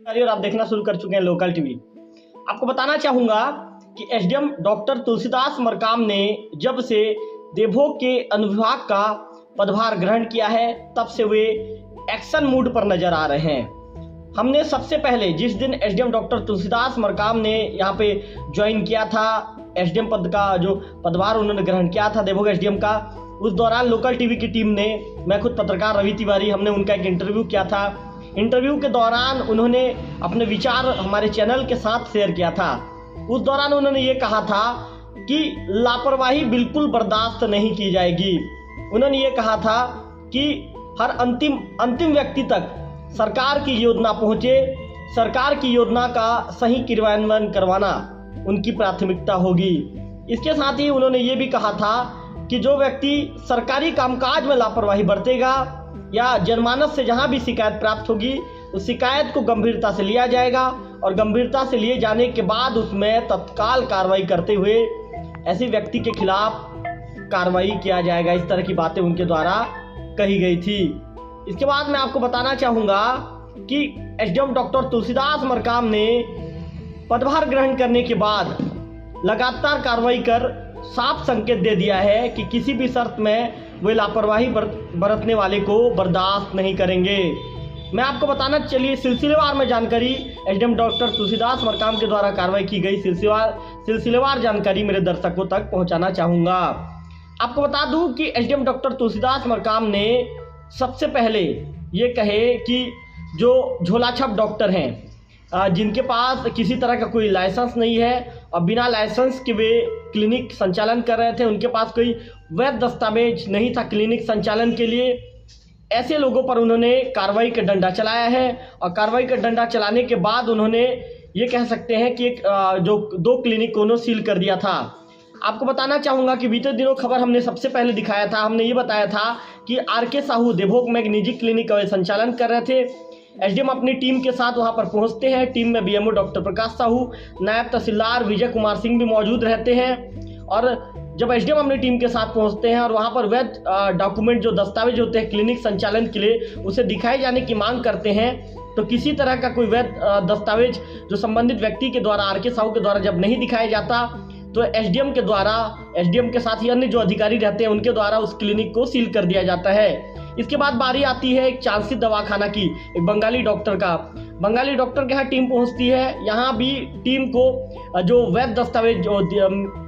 और आप देखना शुरू कर चुके हैं लोकल टीवी। आपको बताना चाहूंगा कि एसडीएम डॉक्टर तुलसीदास मरकाम ने जब से देवभोग के अनुविभाग का पदभार ग्रहण किया है तब से वे एक्शन मूड पर नजर आ रहे हैं। हमने सबसे पहले जिस दिन एसडीएम डॉक्टर तुलसीदास मरकाम ने यहाँ पे ज्वाइन किया था, एसडीएम पद का जो पदभार उन्होंने ग्रहण किया था देवभोग एसडीएम का, उस दौरान लोकल टीवी की टीम ने, मैं खुद पत्रकार रवि तिवारी, हमने उनका एक इंटरव्यू किया था। इंटरव्यू के दौरान उन्होंने अपने विचार हमारे चैनल के साथ शेयर किया था। उस दौरान उन्होंने ये कहा था कि लापरवाही बिल्कुल बर्दाश्त नहीं की जाएगी। उन्होंने ये कहा था कि हर अंतिम व्यक्ति तक सरकार की योजना पहुंचे, सरकार की योजना का सही क्रियान्वयन करवाना उनकी प्राथमिकता होगी। इसके साथ ही उन्होंने ये भी कहा था कि जो व्यक्ति सरकारी कामकाज में लापरवाही बरतेगा या जनमानस से जहां भी शिकायत प्राप्त होगी उस शिकायत को गंभीरता से लिया जाएगा और गंभीरता से लिए जाने के बाद उसमें तत्काल कार्रवाई करते हुए ऐसे व्यक्ति के खिलाफ कार्रवाई किया जाएगा। इस तरह की बातें उनके द्वारा कही गई थी। इसके बाद मैं आपको बताना चाहूँगा कि एसडीएम डॉक्टर तुलसीदास मरकाम ने पदभार ग्रहण करने के बाद लगातार कार्रवाई कर साफ संकेत दे दिया है कि किसी भी शर्त में वे लापरवाही बरतने वाले को बर्दाश्त नहीं करेंगे। मैं आपको बताना चलिए सिलसिलेवार में जानकारी एसडीएम डॉक्टर तुलसीदास मरकाम के द्वारा कार्रवाई की गई सिलसिलेवार जानकारी मेरे दर्शकों तक पहुंचाना चाहूँगा। आपको बता दूं कि एसडीएम डॉक्टर तुलसीदास मरकाम ने सबसे पहले ये कहे कि जो झोलाछाप डॉक्टर हैं जिनके पास किसी तरह का कोई लाइसेंस नहीं है और बिना लाइसेंस के वे क्लिनिक संचालन कर रहे थे, उनके पास कोई वैध दस्तावेज नहीं था क्लिनिक संचालन के लिए, ऐसे लोगों पर उन्होंने कार्रवाई का डंडा चलाया है। और कार्रवाई का डंडा चलाने के बाद उन्होंने ये कह सकते हैं कि जो 2 क्लिनिक को उन्होंने सील कर दिया था। आपको बताना चाहूँगा कि बीते दिनों खबर हमने सबसे पहले दिखाया था, हमने ये बताया था कि आर.के. साहू देवभोग में एक निजी क्लिनिक का संचालन कर रहे थे। एसडीएम अपनी टीम के साथ वहां पर पहुंचते हैं। टीम में बीएमओ डॉक्टर प्रकाश साहू, नायब तहसीलदार विजय कुमार सिंह भी मौजूद रहते हैं। और जब एसडीएम अपनी टीम के साथ पहुंचते हैं और वहां पर वैध डॉक्यूमेंट जो दस्तावेज होते हैं क्लिनिक संचालन के लिए उसे दिखाए जाने की मांग करते हैं, तो किसी तरह का कोई वैध दस्तावेज जो संबंधित व्यक्ति के द्वारा, आर.के. साहू के द्वारा जब नहीं दिखाया जाता तो एसडीएम के द्वारा, एसडीएम के साथ ही अन्य जो अधिकारी रहते हैं उनके द्वारा उस क्लिनिक को सील कर दिया जाता है। इसके बाद बारी आती है एक चांसी दवाखाना की, एक बंगाली डॉक्टर का। बंगाली डॉक्टर के यहाँ टीम पहुँचती है। यहाँ भी टीम को जो वैध दस्तावेज जो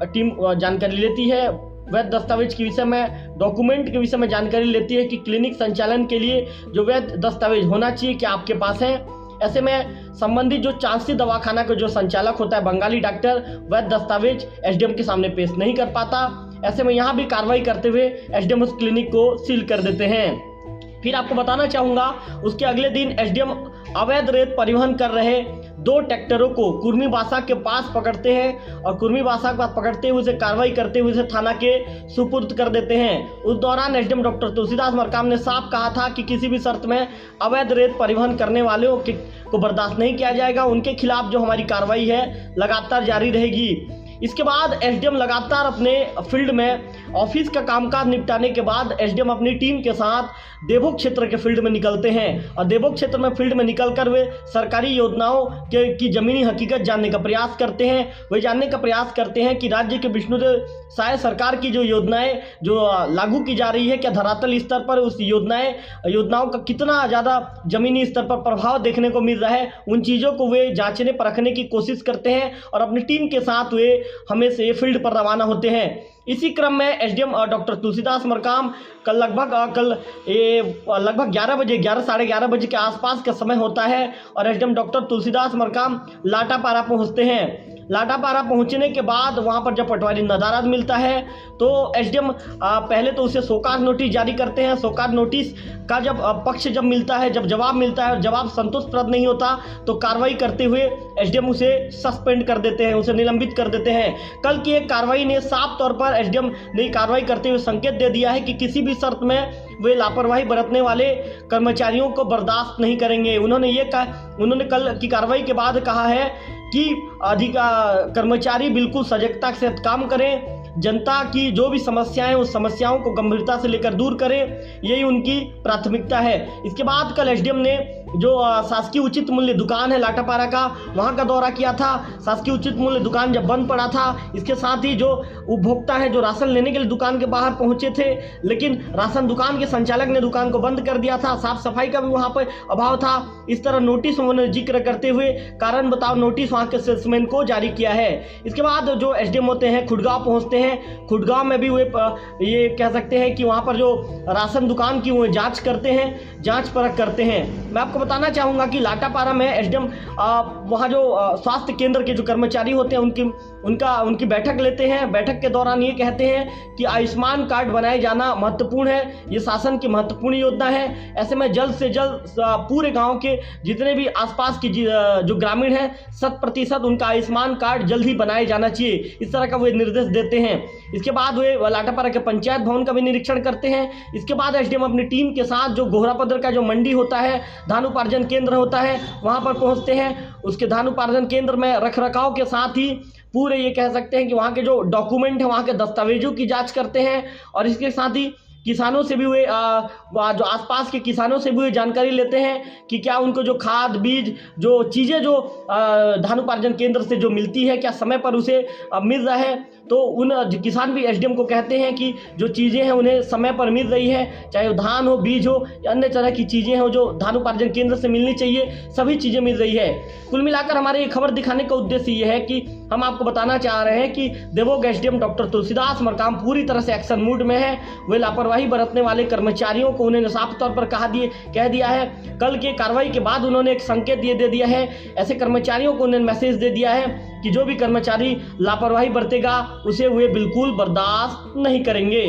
टीम जानकारी लेती है, वैध दस्तावेज के विषय में, डॉक्यूमेंट के विषय में जानकारी लेती है कि क्लिनिक संचालन के लिए जो वैध दस्तावेज होना चाहिए क्या आपके पास है। ऐसे में संबंधित जो चांसी दवाखाना का जो संचालक होता है बंगाली डॉक्टर, वैध दस्तावेज एसडीएम के सामने पेश नहीं कर पाता। ऐसे में यहाँ भी कार्रवाई करते हुए एसडीएम उस क्लिनिक को सील कर देते हैं। फिर आपको बताना चाहूँगा उसके अगले दिन एसडीएम अवैध रेत परिवहन कर रहे 2 ट्रैक्टरों को कुर्मीबासा के पास पकड़ते हैं और कुर्मीबासा के पास पकड़ते हुए उसे कार्रवाई करते हुए उसे थाना के सुपुर्द कर देते हैं। उस दौरान एसडीएम डॉक्टर तुलसीदास मरकाम ने साफ कहा था कि किसी भी शर्त में अवैध रेत परिवहन करने वालों को बर्दाश्त नहीं किया जाएगा। उनके खिलाफ जो हमारी कार्रवाई है लगातार जारी रहेगी। इसके बाद एसडीएम लगातार अपने फील्ड में ऑफिस का कामकाज निपटाने के बाद एसडीएम अपनी टीम के साथ देवभोग क्षेत्र के फील्ड में निकलते हैं और देवभोग क्षेत्र में फील्ड में निकलकर वे सरकारी योजनाओं की जमीनी हकीकत जानने का प्रयास करते हैं। वे जानने का प्रयास करते हैं कि राज्य के विष्णुदेव साय सरकार की जो योजनाएं जो लागू की जा रही है, क्या धरातल स्तर पर उस योजनाओं का कितना ज़्यादा जमीनी स्तर पर प्रभाव देखने को मिल रहा है। उन चीज़ों को वे जांचने परखने की कोशिश करते हैं और अपनी टीम के साथ वे हमेशा ये फील्ड पर रवाना होते हैं। इसी क्रम में एसडीएम डॉक्टर तुलसीदास मरकाम कल लगभग 11 बजे, 11 साढ़े 11 बजे के आसपास का समय होता है और एसडीएम डॉक्टर तुलसीदास मरकाम लाटापारा पहुंचते हैं। लाटापारा पहुंचने के बाद वहां पर जब पटवारी नदारद मिलता है तो एसडीएम पहले तो उसे शोकाज नोटिस जारी करते हैं। शोकाज नोटिस का जब पक्ष जब मिलता है, जब जवाब मिलता है और जवाब संतोषप्रद नहीं होता तो कार्रवाई करते हुए एसडीएम उसे सस्पेंड कर देते हैं, उसे निलंबित कर देते हैं। कल की एक कार्रवाई ने साफ तौर पर एसडीएम ने कार्रवाई करते हुए संकेत दे दिया है कि किसी भी शर्त में वे लापरवाही बरतने वाले कर्मचारियों को बर्दाश्त नहीं करेंगे। उन्होंने कल की कार्रवाई के बाद कहा है कि कर्मचारी बिल्कुल सजगता से काम करें, जनता की जो भी समस्याएं उस समस्याओं को गंभीरता से लेकर दूर करें, यही उनकी प्राथमिकता है। इसके बाद कल एसडीएम ने जो शासकीय उचित मूल्य दुकान है लाटापारा का, वहाँ का दौरा किया था। शासकीय उचित मूल्य दुकान जब बंद पड़ा था, इसके साथ ही जो उपभोक्ता है जो राशन लेने के लिए दुकान के बाहर पहुंचे थे, लेकिन राशन दुकान के संचालक ने दुकान को बंद कर दिया था। साफ सफाई का भी वहाँ पर अभाव था। इस तरह नोटिस उन्होंने जिक्र करते हुए कारण बताओ नोटिस वहाँ के सेल्समैन को जारी किया है। इसके बाद जो एसडीएम होते हैं खुडगांव पहुँचते हैं। खुडगांव में भी वे ये कह सकते हैं कि वहाँ पर जो राशन दुकान की वो जाँच करते हैं, जाँच परख करते हैं। मैं आपको बताना चाहूँगा कि लाटापारा में एसडीएम वहाँ जो स्वास्थ्य केंद्र के जो कर्मचारी होते हैं उनकी बैठक लेते हैं। बैठक के दौरान ये कहते हैं कि आयुष्मान कार्ड बनाए जाना महत्वपूर्ण है, ये शासन की महत्वपूर्ण योजना है। ऐसे में जल्द से जल्द पूरे गांव के जितने भी आसपास के जो ग्रामीण हैं 100% उनका आयुष्मान कार्ड जल्द ही बनाया जाना चाहिए, इस तरह का वे निर्देश देते हैं। इसके बाद वे लाटापारा के पंचायत भवन का भी निरीक्षण करते हैं। इसके बाद एसडीएम अपनी टीम के साथ जो गोहरापदर का जो मंडी होता है, धान उपार्जन केंद्र होता है, वहाँ पर पहुँचते हैं। उसके धान उपार्जन केंद्र में रखरखाव के साथ ही पूरे ये कह सकते हैं कि वहाँ के जो डॉक्यूमेंट हैं, वहाँ के दस्तावेजों की जांच करते हैं। और इसके साथ ही किसानों से भी वे जो आसपास के किसानों से भी वे जानकारी लेते हैं कि क्या उनको जो खाद बीज जो चीज़ें जो धान उपार्जन केंद्र से जो मिलती है क्या समय पर उसे मिल रहा है। तो उन किसान भी एसडीएम को कहते हैं कि जो चीज़ें हैं उन्हें समय पर मिल रही है, चाहे वो धान हो, बीज हो या अन्य तरह की चीज़ें हो जो धान उपार्जन केंद्र से मिलनी चाहिए, सभी चीज़ें मिल रही है। कुल मिलाकर हमारे ये खबर दिखाने का उद्देश्य ये है कि हम आपको बताना चाह रहे हैं कि देवोग एसडीएम डॉक्टर तुलसीदास मरकाम पूरी तरह से एक्शन मूड में है। वे लापरवाही बरतने वाले कर्मचारियों को उन्होंने साफ तौर पर कह दिया है। कल के कार्रवाई के बाद उन्होंने एक संकेत ये दे दिया है, ऐसे कर्मचारियों को उन्होंने मैसेज दे दिया है कि जो भी कर्मचारी लापरवाही बरतेगा उसे वे बिल्कुल बर्दाश्त नहीं करेंगे।